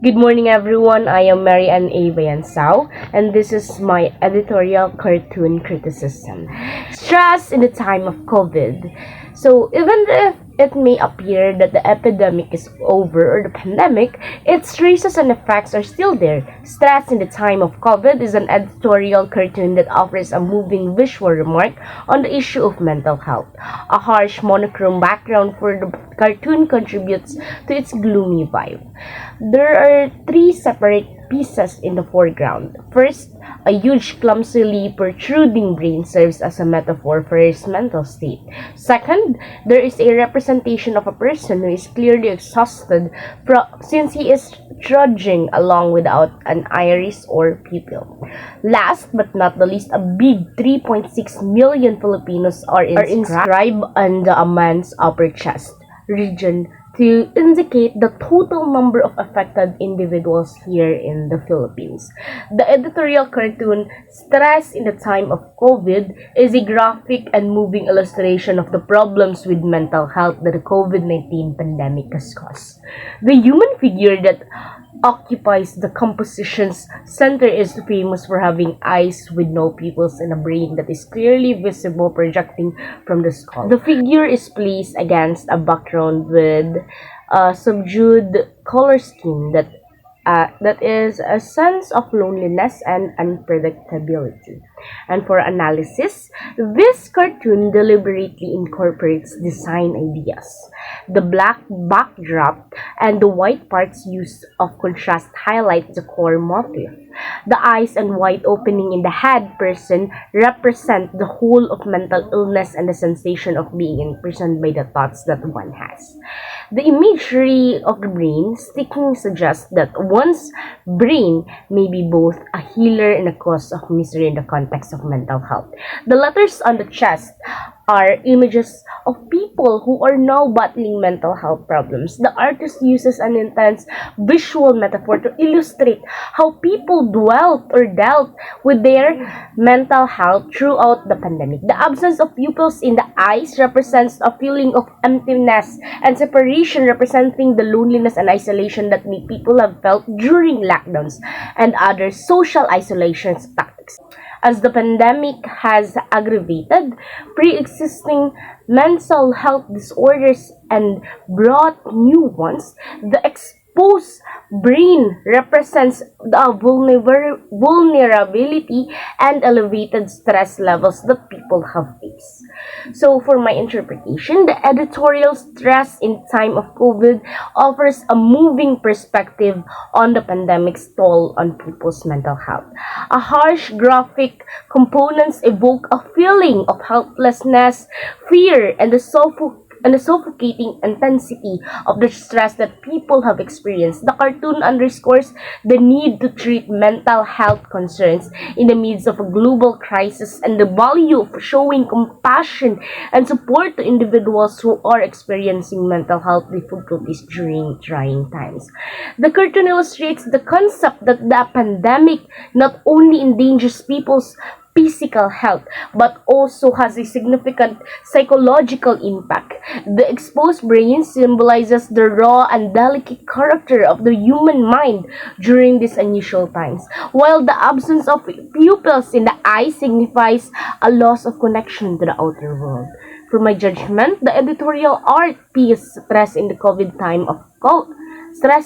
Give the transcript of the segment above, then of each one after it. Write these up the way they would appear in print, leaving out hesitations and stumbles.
Good morning, everyone. I am Mary Ann A. Bayansao, and this is my editorial cartoon criticism. Stress in the time of COVID. So, even if it may appear that the epidemic is over or the pandemic, its traces and effects are still there. Stress in the time of COVID is an editorial cartoon that offers a moving visual remark on the issue of mental health. A harsh monochrome background for the cartoon contributes to its gloomy vibe. There are three separate pieces in the foreground. First, a huge, clumsily protruding brain serves as a metaphor for his mental state. Second, there is a representation of a person who is clearly exhausted since he is trudging along without an iris or pupil. Last but not the least, a big 3.6 million Filipinos are inscribed on the man's upper chest region to indicate the total number of affected individuals here in the Philippines. The editorial cartoon, Stress in the Time of COVID, is a graphic and moving illustration of the problems with mental health that the COVID-19 pandemic has caused. The human figure that occupies the composition's center is famous for having eyes with no pupils and a brain that is clearly visible projecting from the skull. The figure is placed against a background with a subdued color scheme that is a sense of loneliness and unpredictability. And for analysis, this cartoon deliberately incorporates design ideas. The black backdrop and the white parts used of contrast highlight the core motif. The eyes and white opening in the head person represent the whole of mental illness and the sensation of being imprisoned by the thoughts that one has. The imagery of the brain sticking suggests that one's brain may be both a healer and a cause of misery in the context of mental health. The letters on the chest are images of people who are now battling mental health problems. The artist uses an intense visual metaphor to illustrate how people dealt with their mental health throughout the pandemic. The absence of pupils in the eyes represents a feeling of emptiness and separation, representing the loneliness and isolation that many people have felt during lockdowns and other social isolation tactics. As the pandemic has aggravated pre-existing mental health disorders and brought new ones, the exposed brain represents the vulnerability and elevated stress levels that people have faced. So for my interpretation, the editorial Stress in Time of COVID offers a moving perspective on the pandemic's toll on people's mental health. A harsh graphic components evoke a feeling of helplessness, fear, and the suffocating intensity of the stress that people have experienced. The cartoon underscores the need to treat mental health concerns in the midst of a global crisis and the value of showing compassion and support to individuals who are experiencing mental health difficulties during trying times. The cartoon illustrates the concept that the pandemic not only endangers people's physical health but also has a significant psychological impact. The exposed brain symbolizes the raw and delicate character of the human mind during these unusual times, while the absence of pupils in the eye signifies a loss of connection to the outer world. For my judgment, the editorial art piece Stress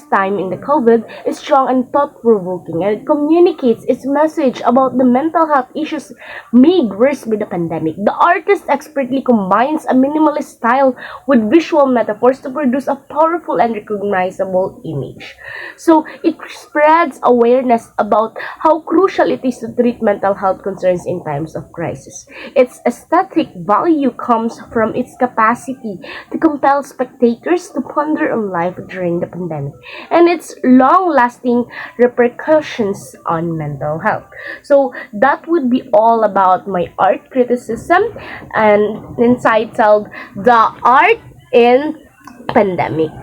Time in the COVID is strong and thought-provoking, and it communicates its message about the mental health issues made worse by the pandemic. The artist expertly combines a minimalist style with visual metaphors to produce a powerful and recognizable image. So it spreads awareness about how crucial it is to treat mental health concerns in times of crisis. Its aesthetic value comes from its capacity to compel spectators to ponder on life during the pandemic and its long-lasting repercussions on mental health. So that would be all about my art criticism and entitled The Art in Pandemic.